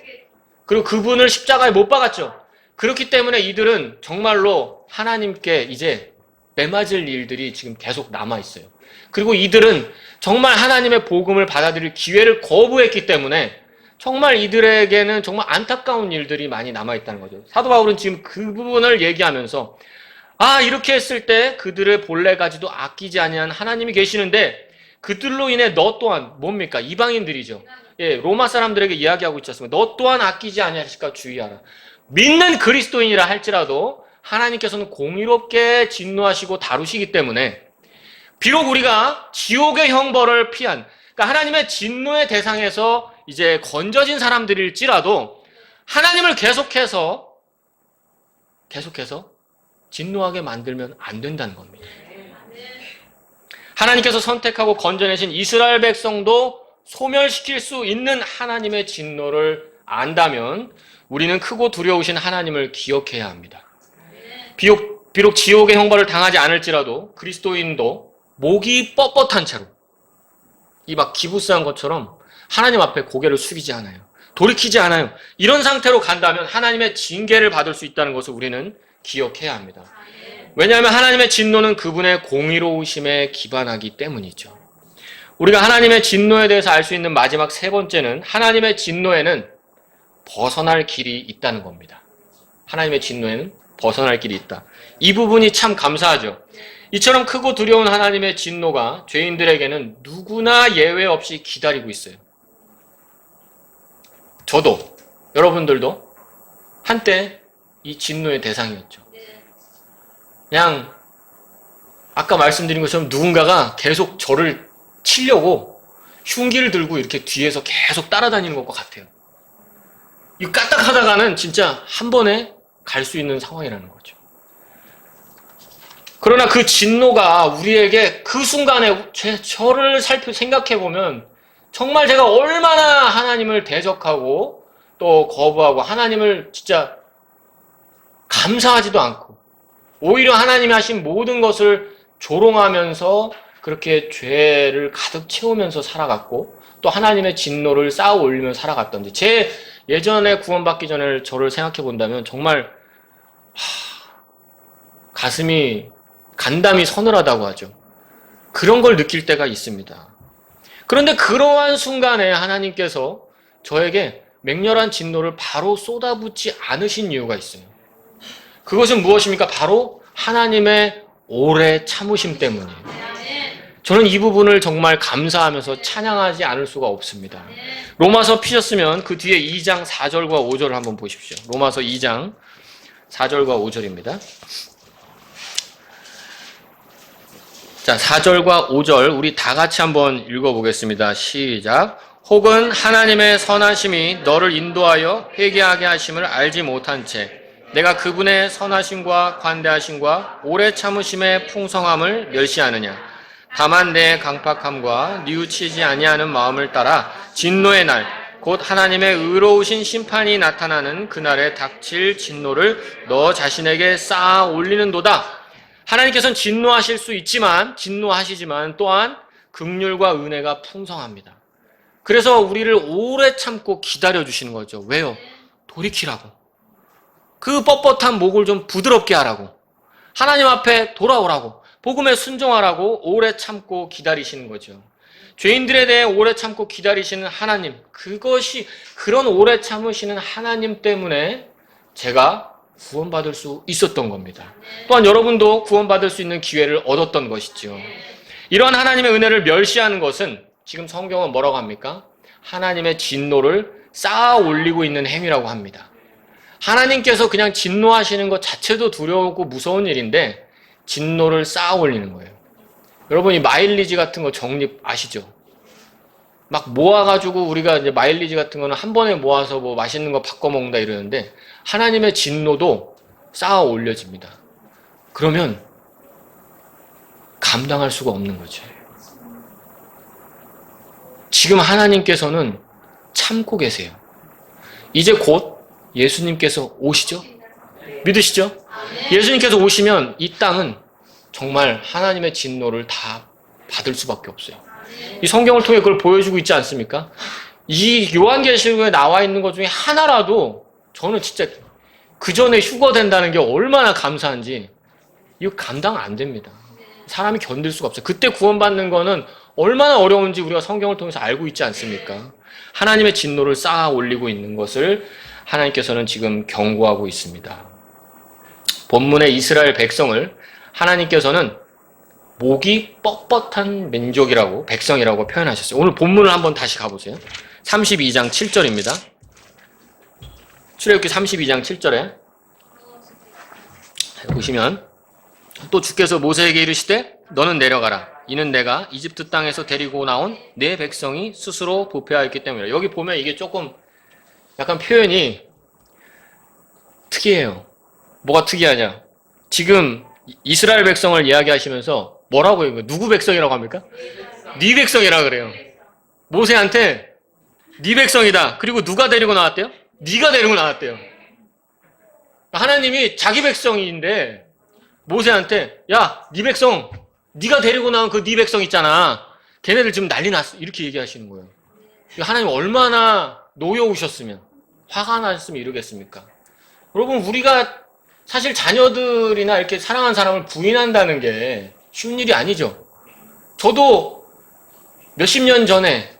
그리고 그분을 십자가에 못 박았죠. 그렇기 때문에 이들은 정말로 하나님께 이제 매맞을 일들이 지금 계속 남아있어요. 그리고 이들은 정말 하나님의 복음을 받아들일 기회를 거부했기 때문에 정말 이들에게는 정말 안타까운 일들이 많이 남아있다는 거죠. 사도 바울은 지금 그 부분을 얘기하면서 이렇게 했을 때 그들의 본래 가지도 아끼지 아니한 하나님이 계시는데 그들로 인해 너 또한 뭡니까? 이방인들이죠. 예, 로마 사람들에게 이야기하고 있지 않습니까? 너 또한 아끼지 아니하실까 주의하라. 믿는 그리스도인이라 할지라도 하나님께서는 공의롭게 진노하시고 다루시기 때문에 비록 우리가 지옥의 형벌을 피한 그러니까 하나님의 진노의 대상에서 이제 건져진 사람들일지라도 하나님을 계속해서 진노하게 만들면 안 된다는 겁니다. 하나님께서 선택하고 건져내신 이스라엘 백성도 소멸시킬 수 있는 하나님의 진노를 안다면 우리는 크고 두려우신 하나님을 기억해야 합니다. 비록 지옥의 형벌을 당하지 않을지라도 그리스도인도 목이 뻣뻣한 채로 이 막 기부스한 것처럼 하나님 앞에 고개를 숙이지 않아요. 돌이키지 않아요. 이런 상태로 간다면 하나님의 징계를 받을 수 있다는 것을 우리는 기억해야 합니다. 왜냐하면 하나님의 진노는 그분의 공의로우심에 기반하기 때문이죠. 우리가 하나님의 진노에 대해서 알 수 있는 마지막 세 번째는 하나님의 진노에는 벗어날 길이 있다는 겁니다. 하나님의 진노에는 벗어날 길이 있다. 이 부분이 참 감사하죠. 이처럼 크고 두려운 하나님의 진노가 죄인들에게는 누구나 예외 없이 기다리고 있어요. 저도, 여러분들도 한때 이 진노의 대상이었죠. 그냥 아까 말씀드린 것처럼 누군가가 계속 저를 치려고 흉기를 들고 이렇게 뒤에서 계속 따라다니는 것과 같아요. 이 까딱하다가는 진짜 한 번에 갈 수 있는 상황이라는 거죠. 그러나 그 진노가 우리에게 그 순간에 저를 생각해보면 정말 제가 얼마나 하나님을 대적하고 또 거부하고 하나님을 진짜 감사하지도 않고 오히려 하나님이 하신 모든 것을 조롱하면서 그렇게 죄를 가득 채우면서 살아갔고 또 하나님의 진노를 쌓아 올리면서 살아갔던지 제 예전에 구원받기 전에 저를 생각해 본다면 정말 가슴이 간담이 서늘하다고 하죠. 그런 걸 느낄 때가 있습니다. 그런데 그러한 순간에 하나님께서 저에게 맹렬한 진노를 바로 쏟아붓지 않으신 이유가 있어요. 그것은 무엇입니까? 바로 하나님의 오래 참으심 때문이에요. 저는 이 부분을 정말 감사하면서 찬양하지 않을 수가 없습니다. 로마서 피셨으면 그 뒤에 2장 4절과 5절을 한번 보십시오. 로마서 2장 4절과 5절입니다. 자, 4절과 5절 우리 다 같이 한번 읽어보겠습니다. 시작. 혹은 하나님의 선하심이 너를 인도하여 회개하게 하심을 알지 못한 채 내가 그분의 선하심과 관대하심과 오래 참으심의 풍성함을 멸시하느냐. 다만 내 강팍함과 뉘우치지 아니하는 마음을 따라 진노의 날 곧 하나님의 의로우신 심판이 나타나는 그날에 닥칠 진노를 너 자신에게 쌓아 올리는도다. 하나님께서는 진노하시지만 또한 긍휼과 은혜가 풍성합니다. 그래서 우리를 오래 참고 기다려주시는 거죠. 왜요? 돌이키라고. 그 뻣뻣한 목을 좀 부드럽게 하라고. 하나님 앞에 돌아오라고. 복음에 순종하라고 오래 참고 기다리시는 거죠. 죄인들에 대해 오래 참고 기다리시는 하나님. 그런 오래 참으시는 하나님 때문에 제가 구원받을 수 있었던 겁니다. 또한 여러분도 구원받을 수 있는 기회를 얻었던 것이죠. 이러한 하나님의 은혜를 멸시하는 것은 지금 성경은 뭐라고 합니까? 하나님의 진노를 쌓아 올리고 있는 행위라고 합니다. 하나님께서 그냥 진노하시는 것 자체도 두려우고 무서운 일인데 진노를 쌓아 올리는 거예요. 여러분 이 마일리지 같은 거 적립 아시죠? 막 모아가지고 우리가 이제 마일리지 같은 거는 한 번에 모아서 뭐 맛있는 거 바꿔 먹는다 이러는데 하나님의 진노도 쌓아 올려집니다. 그러면 감당할 수가 없는 거죠. 지금 하나님께서는 참고 계세요. 이제 곧 예수님께서 오시죠? 믿으시죠? 예수님께서 오시면 이 땅은 정말 하나님의 진노를 다 받을 수밖에 없어요. 이 성경을 통해 그걸 보여주고 있지 않습니까? 이 요한계시록에 나와 있는 것 중에 하나라도 저는 진짜 그 전에 휴거된다는 게 얼마나 감사한지 이거 감당 안 됩니다. 사람이 견딜 수가 없어요. 그때 구원받는 거는 얼마나 어려운지 우리가 성경을 통해서 알고 있지 않습니까? 하나님의 진노를 쌓아 올리고 있는 것을 하나님께서는 지금 경고하고 있습니다. 본문의 이스라엘 백성을 하나님께서는 목이 뻣뻣한 민족이라고 백성이라고 표현하셨어요. 오늘 본문을 한번 다시 가보세요. 32장 7절입니다. 출애굽기 32장 7절에 보시면 또 주께서 모세에게 이르시되 너는 내려가라. 이는 내가 이집트 땅에서 데리고 나온 내 백성이 스스로 부패하였기 때문이라. 여기 보면 이게 조금 약간 표현이 특이해요. 뭐가 특이하냐? 지금 이스라엘 백성을 이야기하시면서 뭐라고 해요? 누구 백성이라고 합니까? 네 백성이라 그래요. 모세한테 네 백성이다. 그리고 누가 데리고 나왔대요? 네가 데리고 나왔대요. 하나님이 자기 백성인데 모세한테 야, 네 백성, 네가 데리고 나온 그 네 백성 있잖아. 걔네들 지금 난리 났어. 이렇게 얘기하시는 거예요. 하나님 얼마나 노여우셨으면 화가 나셨으면 이러겠습니까? 여러분 우리가 사실 자녀들이나 이렇게 사랑하는 사람을 부인한다는 게 쉬운 일이 아니죠. 저도 몇십 년 전에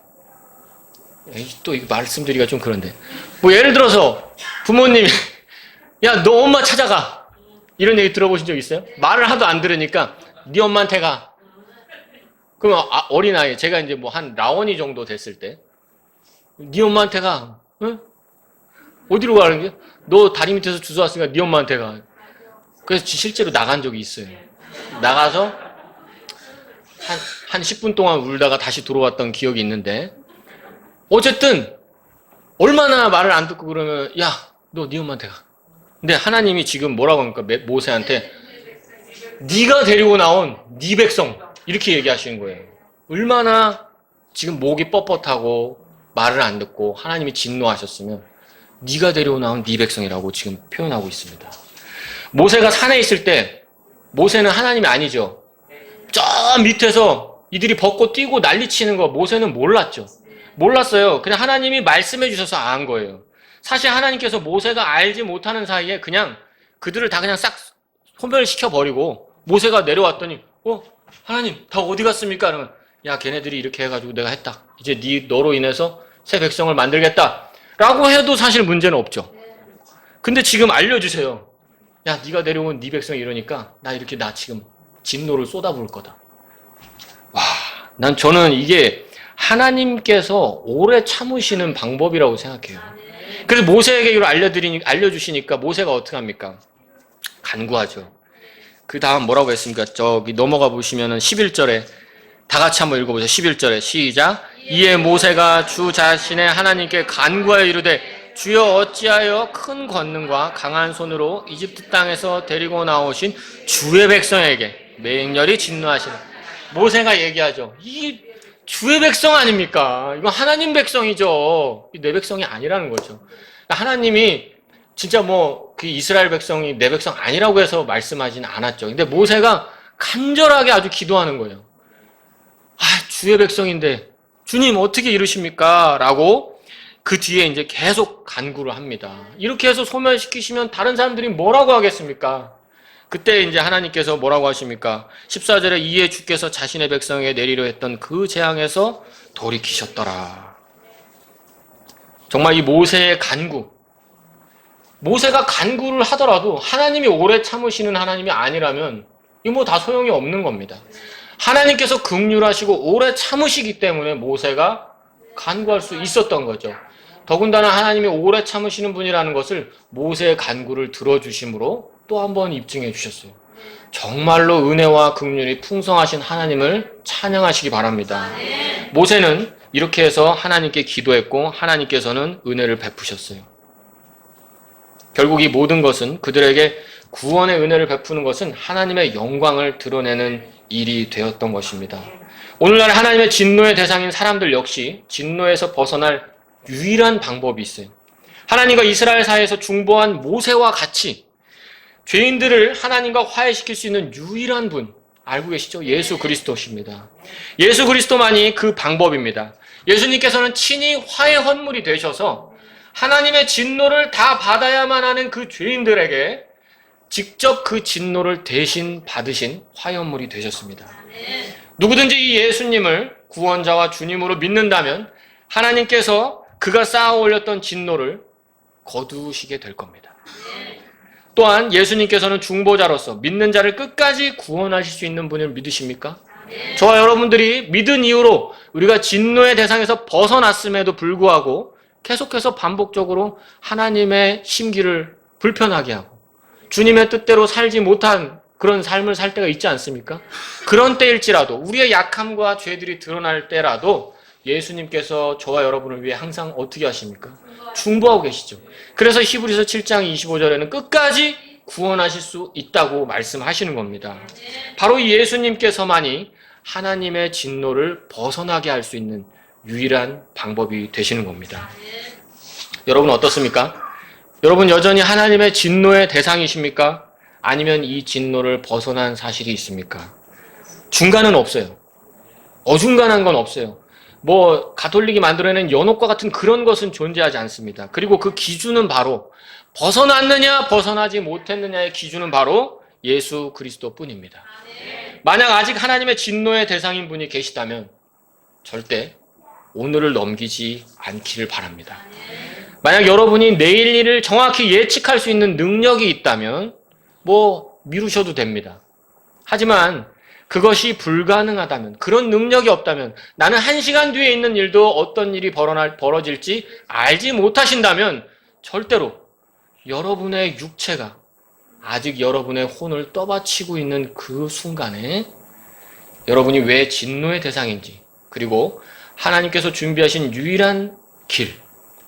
또 이거 말씀드리기가 좀 그런데 뭐 예를 들어서 부모님이 야, 너 엄마 찾아가 이런 얘기 들어보신 적 있어요? 말을 하도 안 들으니까 네 엄마한테 가. 그러면 어린아이 제가 이제 뭐 한 라원이 정도 됐을 때 네 엄마한테 가. 응? 어디로 가는 게? 너 다리 밑에서 주워 왔으니까 네 엄마한테 가. 그래서 실제로 나간 적이 있어요. 나가서 한 10분 동안 울다가 다시 들어왔던 기억이 있는데 어쨌든 얼마나 말을 안 듣고 그러면 야, 너 네 엄마한테 가. 근데 하나님이 지금 뭐라고 합니까? 모세한테 네가 데리고 나온 네 백성 이렇게 얘기하시는 거예요. 얼마나 지금 목이 뻣뻣하고 말을 안 듣고 하나님이 진노하셨으면 네가 데려온 네 백성이라고 지금 표현하고 있습니다. 모세가 산에 있을 때 모세는 하나님이 아니죠. 저 밑에서 이들이 벚꽃 뛰고 난리치는 거 모세는 몰랐죠. 몰랐어요. 그냥 하나님이 말씀해 주셔서 안 거예요. 사실 하나님께서 모세가 알지 못하는 사이에 그냥 그들을 다 그냥 싹 소멸시켜버리고 모세가 내려왔더니 하나님 다 어디 갔습니까? 그러면 야 걔네들이 이렇게 해가지고 내가 했다. 이제 너로 인해서 새 백성을 만들겠다 라고 해도 사실 문제는 없죠. 근데 지금 알려주세요. 야 네가 내려온 네 백성이 이러니까 나 지금 진노를 쏟아부을 거다. 저는 이게 하나님께서 오래 참으시는 방법이라고 생각해요. 그래서 모세에게 이걸 알려주시니까 모세가 어떻게 합니까? 간구하죠. 그 다음 뭐라고 했습니까? 저기 넘어가 보시면은 11절에 다 같이 한번 읽어보세요. 11절에 시작. 이에 모세가 주 자신의 하나님께 간구하여 이르되 주여 어찌하여 큰 권능과 강한 손으로 이집트 땅에서 데리고 나오신 주의 백성에게 맹렬히 진노하시는. 모세가 얘기하죠. 이 주의 백성 아닙니까? 이건 하나님 백성이죠. 내 백성이 아니라는 거죠. 하나님이 진짜 그 이스라엘 백성이 내 백성 아니라고 해서 말씀하지는 않았죠. 근데 모세가 간절하게 아주 기도하는 거예요. 주의 백성인데 주님 어떻게 이러십니까? 라고 그 뒤에 이제 계속 간구를 합니다. 이렇게 해서 소멸시키시면 다른 사람들이 뭐라고 하겠습니까? 그때 이제 하나님께서 뭐라고 하십니까? 14절에 이에 주께서 자신의 백성에게 내리려 했던 그 재앙에서 돌이키셨더라. 정말 이 모세의 간구. 모세가 간구를 하더라도 하나님이 오래 참으시는 하나님이 아니라면 이거 다 소용이 없는 겁니다. 하나님께서 긍휼하시고 오래 참으시기 때문에 모세가 간구할 수 있었던 거죠. 더군다나 하나님이 오래 참으시는 분이라는 것을 모세의 간구를 들어주심으로 또 한 번 입증해 주셨어요. 정말로 은혜와 긍휼이 풍성하신 하나님을 찬양하시기 바랍니다. 모세는 이렇게 해서 하나님께 기도했고 하나님께서는 은혜를 베푸셨어요. 결국 이 모든 것은 그들에게 구원의 은혜를 베푸는 것은 하나님의 영광을 드러내는 일이 되었던 것입니다. 오늘날 하나님의 진노의 대상인 사람들 역시 진노에서 벗어날 유일한 방법이 있어요. 하나님과 이스라엘 사이에서 중보한 모세와 같이 죄인들을 하나님과 화해시킬 수 있는 유일한 분 알고 계시죠? 예수 그리스도십니다. 예수 그리스도만이 그 방법입니다. 예수님께서는 친히 화해 헌물이 되셔서 하나님의 진노를 다 받아야만 하는 그 죄인들에게 직접 그 진노를 대신 받으신 화해 헌물이 되셨습니다. 누구든지 이 예수님을 구원자와 주님으로 믿는다면 하나님께서 그가 쌓아 올렸던 진노를 거두시게 될 겁니다. 또한 예수님께서는 중보자로서 믿는 자를 끝까지 구원하실 수 있는 분을 믿으십니까? 저와 여러분들이 믿은 이후로 우리가 진노의 대상에서 벗어났음에도 불구하고 계속해서 반복적으로 하나님의 심기를 불편하게 하고 주님의 뜻대로 살지 못한 그런 삶을 살 때가 있지 않습니까? 그런 때일지라도 우리의 약함과 죄들이 드러날 때라도 예수님께서 저와 여러분을 위해 항상 어떻게 하십니까? 중보하고 계시죠. 그래서 히브리서 7장 25절에는 끝까지 구원하실 수 있다고 말씀하시는 겁니다. 바로 이 예수님께서만이 하나님의 진노를 벗어나게 할 수 있는 유일한 방법이 되시는 겁니다. 여러분 어떻습니까? 여러분 여전히 하나님의 진노의 대상이십니까? 아니면 이 진노를 벗어난 사실이 있습니까? 중간은 없어요. 어중간한 건 없어요. 가톨릭이 만들어낸 연옥과 같은 그런 것은 존재하지 않습니다. 그리고 그 기준은 바로 벗어났느냐 벗어나지 못했느냐의 기준은 바로 예수 그리스도뿐입니다. 만약 아직 하나님의 진노의 대상인 분이 계시다면 절대 오늘을 넘기지 않기를 바랍니다. 만약 여러분이 내일 일을 정확히 예측할 수 있는 능력이 있다면 미루셔도 됩니다. 하지만 그것이 불가능하다면, 그런 능력이 없다면, 나는 1시간 뒤에 있는 일도 어떤 일이 벌어질지 알지 못하신다면 절대로 여러분의 육체가 아직 여러분의 혼을 떠받치고 있는 그 순간에 여러분이 왜 진노의 대상인지, 그리고 하나님께서 준비하신 유일한 길,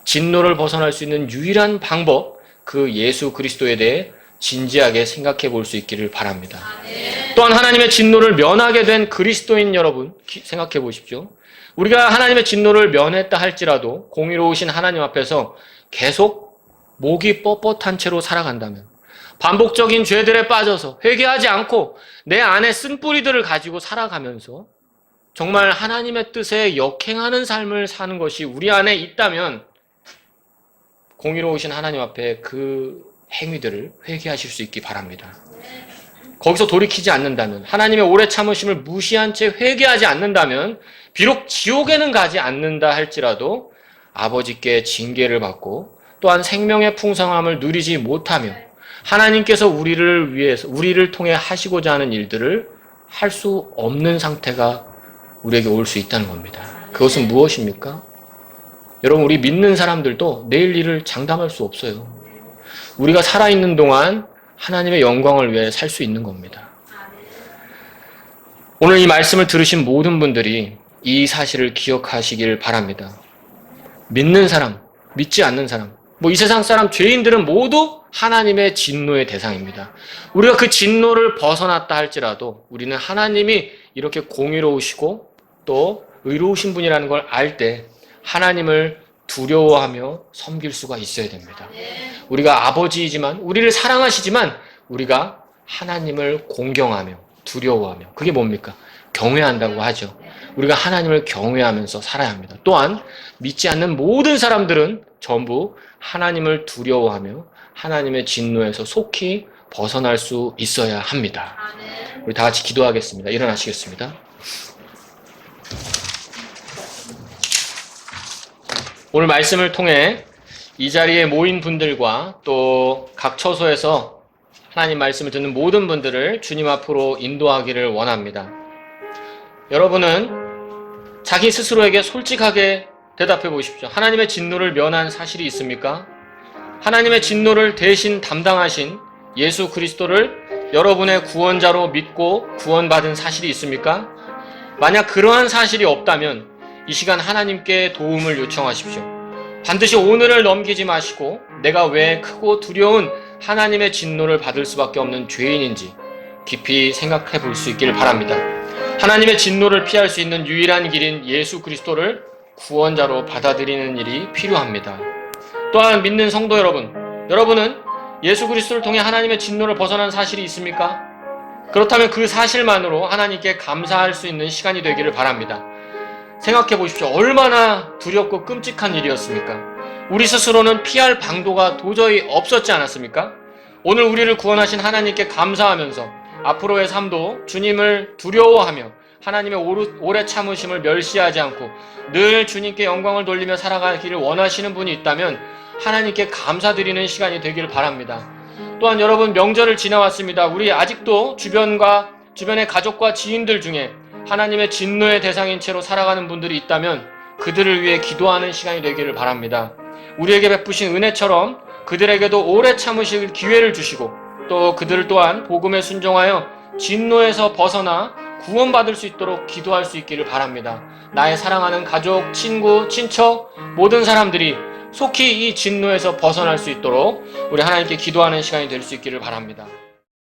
진노를 벗어날 수 있는 유일한 방법, 그 예수 그리스도에 대해 진지하게 생각해 볼 수 있기를 바랍니다. 또한 하나님의 진노를 면하게 된 그리스도인 여러분 생각해 보십시오. 우리가 하나님의 진노를 면했다 할지라도 공의로우신 하나님 앞에서 계속 목이 뻣뻣한 채로 살아간다면, 반복적인 죄들에 빠져서 회개하지 않고 내 안에 쓴뿌리들을 가지고 살아가면서 정말 하나님의 뜻에 역행하는 삶을 사는 것이 우리 안에 있다면 공의로우신 하나님 앞에 그 행위들을 회개하실 수 있기 바랍니다. 거기서 돌이키지 않는다면, 하나님의 오래 참으심을 무시한 채 회개하지 않는다면 비록 지옥에는 가지 않는다 할지라도 아버지께 징계를 받고 또한 생명의 풍성함을 누리지 못하며 하나님께서 우리를 통해 하시고자 하는 일들을 할 수 없는 상태가 우리에게 올 수 있다는 겁니다. 그것은 무엇입니까? 여러분, 우리 믿는 사람들도 내일 일을 장담할 수 없어요. 우리가 살아있는 동안 하나님의 영광을 위해 살 수 있는 겁니다. 오늘 이 말씀을 들으신 모든 분들이 이 사실을 기억하시길 바랍니다. 믿는 사람, 믿지 않는 사람, 이 세상 사람, 죄인들은 모두 하나님의 진노의 대상입니다. 우리가 그 진노를 벗어났다 할지라도 우리는 하나님이 이렇게 공의로우시고 또 의로우신 분이라는 걸 알 때 하나님을 두려워하며 섬길 수가 있어야 됩니다. 우리가 아버지이지만, 우리를 사랑하시지만 우리가 하나님을 공경하며 두려워하며, 그게 뭡니까? 경외한다고 하죠. 우리가 하나님을 경외하면서 살아야 합니다. 또한 믿지 않는 모든 사람들은 전부 하나님을 두려워하며 하나님의 진노에서 속히 벗어날 수 있어야 합니다. 우리 다 같이 기도하겠습니다. 일어나시겠습니다. 오늘 말씀을 통해 이 자리에 모인 분들과 또 각 처소에서 하나님 말씀을 듣는 모든 분들을 주님 앞으로 인도하기를 원합니다. 여러분은 자기 스스로에게 솔직하게 대답해 보십시오. 하나님의 진노를 면한 사실이 있습니까? 하나님의 진노를 대신 담당하신 예수 그리스도를 여러분의 구원자로 믿고 구원받은 사실이 있습니까? 만약 그러한 사실이 없다면 이 시간 하나님께 도움을 요청하십시오. 반드시 오늘을 넘기지 마시고 내가 왜 크고 두려운 하나님의 진노를 받을 수밖에 없는 죄인인지 깊이 생각해 볼 수 있기를 바랍니다. 하나님의 진노를 피할 수 있는 유일한 길인 예수 그리스도를 구원자로 받아들이는 일이 필요합니다. 또한 믿는 성도 여러분은 예수 그리스도를 통해 하나님의 진노를 벗어난 사실이 있습니까? 그렇다면 그 사실만으로 하나님께 감사할 수 있는 시간이 되기를 바랍니다. 생각해 보십시오. 얼마나 두렵고 끔찍한 일이었습니까? 우리 스스로는 피할 방도가 도저히 없었지 않았습니까? 오늘 우리를 구원하신 하나님께 감사하면서 앞으로의 삶도 주님을 두려워하며 하나님의 오래 참으심을 멸시하지 않고 늘 주님께 영광을 돌리며 살아가기를 원하시는 분이 있다면 하나님께 감사드리는 시간이 되기를 바랍니다. 또한 여러분, 명절을 지나왔습니다. 우리 아직도 주변의 가족과 지인들 중에 하나님의 진노의 대상인 채로 살아가는 분들이 있다면 그들을 위해 기도하는 시간이 되기를 바랍니다. 우리에게 베푸신 은혜처럼 그들에게도 오래 참으실 기회를 주시고 또 그들 또한 복음에 순종하여 진노에서 벗어나 구원받을 수 있도록 기도할 수 있기를 바랍니다. 나의 사랑하는 가족, 친구, 친척 모든 사람들이 속히 이 진노에서 벗어날 수 있도록 우리 하나님께 기도하는 시간이 될 수 있기를 바랍니다.